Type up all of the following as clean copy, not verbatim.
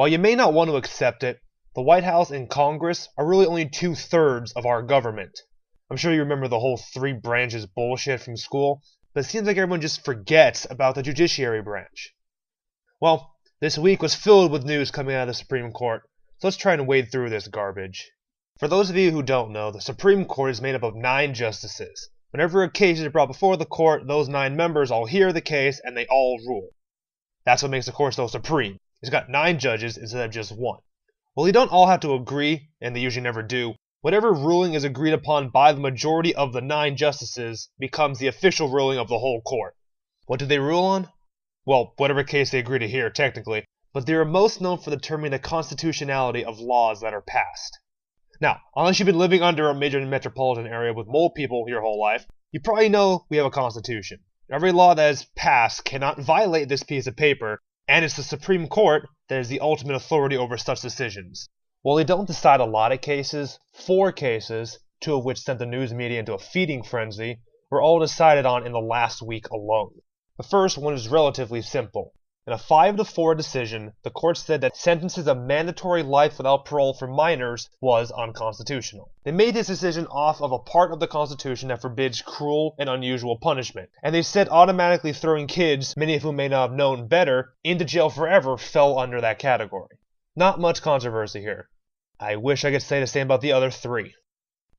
While you may not want to accept it, the White House and Congress are really only 2/3 of our government. I'm sure you remember the whole three branches bullshit from school, but it seems like everyone just forgets about the judiciary branch. Well, this week was filled with news coming out of the Supreme Court, so let's try and wade through this garbage. For those of you who don't know, the Supreme Court is made up of 9 justices. Whenever a case is brought before the court, those 9 members all hear the case and they all rule. That's what makes the court so supreme. It's got 9 judges instead of just 1. Well, they don't all have to agree, and they usually never do. Whatever ruling is agreed upon by the majority of the 9 justices becomes the official ruling of the whole court. What do they rule on? Well, whatever case they agree to hear, technically, but they are most known for determining the constitutionality of laws that are passed. Now, unless you've been living under a major metropolitan area with mole people your whole life, you probably know we have a constitution. Every law that is passed cannot violate this piece of paper, and it's the Supreme Court that is the ultimate authority over such decisions. While they don't decide a lot of cases, 4 cases, 2 of which sent the news media into a feeding frenzy, were all decided on in the last week alone. The first one is relatively simple. In a 5-4 decision, the court said that sentences of mandatory life without parole for minors was unconstitutional. They made this decision off of a part of the Constitution that forbids cruel and unusual punishment, and they said automatically throwing kids, many of whom may not have known better, into jail forever fell under that category. Not much controversy here. I wish I could say the same about the other 3.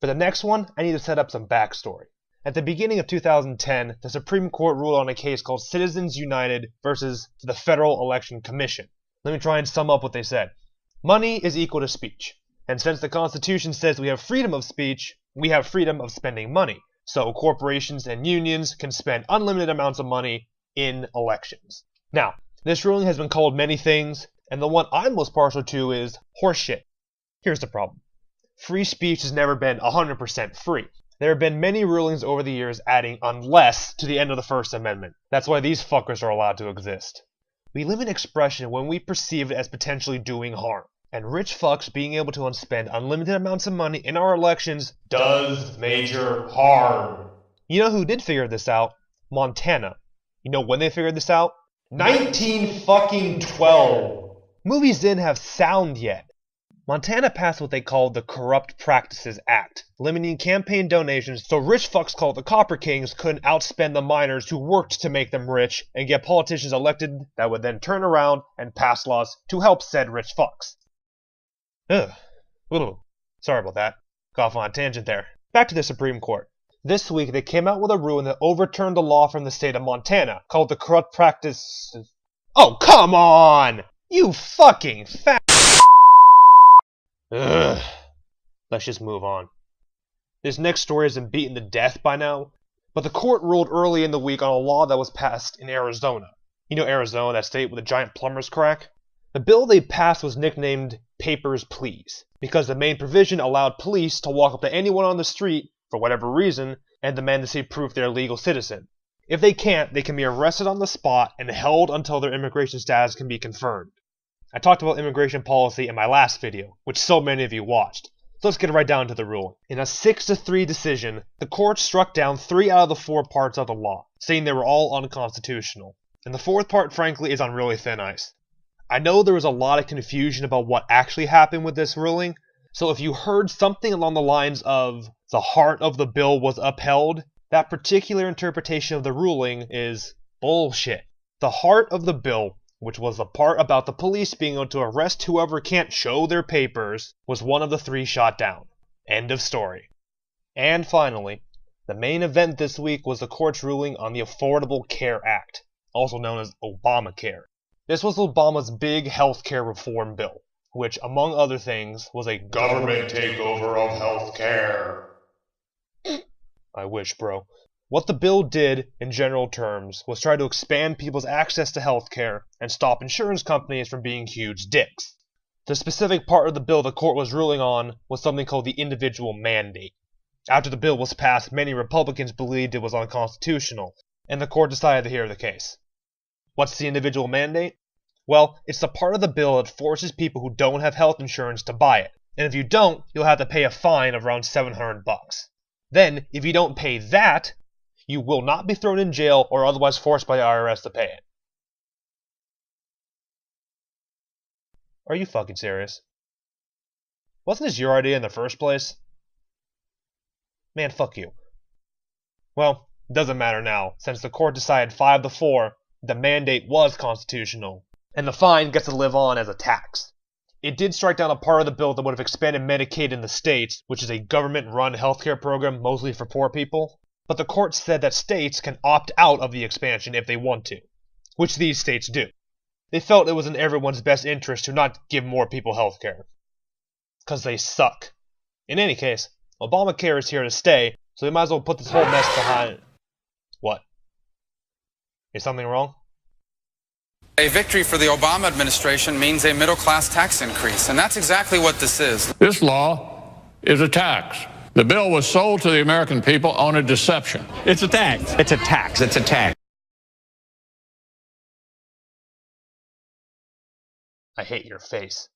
For the next one, I need to set up some backstory. At the beginning of 2010, the Supreme Court ruled on a case called Citizens United versus the Federal Election Commission. Let me try and sum up what they said. Money is equal to speech. And since the Constitution says we have freedom of speech, we have freedom of spending money. So corporations and unions can spend unlimited amounts of money in elections. Now, this ruling has been called many things, and the one I'm most partial to is horseshit. Here's the problem. Free speech has never been 100% free. There have been many rulings over the years adding unless to the end of the First Amendment. That's why these fuckers are allowed to exist. We limit expression when we perceive it as potentially doing harm. And rich fucks being able to unspend unlimited amounts of money in our elections does major harm. You know who did figure this out? Montana. You know when they figured this out? 1912. Movies didn't have sound yet. Montana passed what they called the Corrupt Practices Act, limiting campaign donations so rich fucks called the Copper Kings couldn't outspend the miners who worked to make them rich and get politicians elected that would then turn around and pass laws to help said rich fucks. Sorry about that. Got off on a tangent there. Back to the Supreme Court. This week they came out with a ruling that overturned a law from the state of Montana called the Corrupt Practices... Oh, come on! You fucking fat... Let's just move on. This next story has been beaten to death by now, but the court ruled early in the week on a law that was passed in Arizona. You know Arizona, that state with a giant plumber's crack? The bill they passed was nicknamed Papers, Please, because the main provision allowed police to walk up to anyone on the street, for whatever reason, and demand to see proof they're a legal citizen. If they can't, they can be arrested on the spot and held until their immigration status can be confirmed. I talked about immigration policy in my last video, which so many of you watched, so let's get right down to the ruling. In a 6-3 decision, the court struck down 3 out of the 4 parts of the law, saying they were all unconstitutional. And the 4th part, frankly, is on really thin ice. I know there was a lot of confusion about what actually happened with this ruling, so if you heard something along the lines of the heart of the bill was upheld, that particular interpretation of the ruling is bullshit. The heart of the bill, which was the part about the police being able to arrest whoever can't show their papers, was one of the 3 shot down. End of story. And finally, the main event this week was the court's ruling on the Affordable Care Act, also known as Obamacare. This was Obama's big healthcare reform bill, which, among other things, was a government takeover of healthcare. I wish, bro. What the bill did, in general terms, was try to expand people's access to healthcare and stop insurance companies from being huge dicks. The specific part of the bill the court was ruling on was something called the individual mandate. After the bill was passed, many Republicans believed it was unconstitutional, and the court decided to hear the case. What's the individual mandate? Well, it's the part of the bill that forces people who don't have health insurance to buy it, and if you don't, you'll have to pay a fine of around $700. Then, if you don't pay that, you will not be thrown in jail or otherwise forced by the IRS to pay it. Are you fucking serious? Wasn't this your idea in the first place? Man, fuck you. Well, it doesn't matter now, since the court decided 5-4 the mandate was constitutional, and the fine gets to live on as a tax. It did strike down a part of the bill that would have expanded Medicaid in the states, which is a government-run healthcare program mostly for poor people, but the court said that states can opt out of the expansion if they want to, which these states do. They felt it was in everyone's best interest to not give more people healthcare. 'Cause they suck. In any case, Obamacare is here to stay, so we might as well put this whole mess behind. What? Is something wrong? A victory for the Obama administration means a middle-class tax increase, and that's exactly what this is. This law is a tax. The bill was sold to the American people on a deception. It's a tax. It's a tax. It's a tax. I hate your face.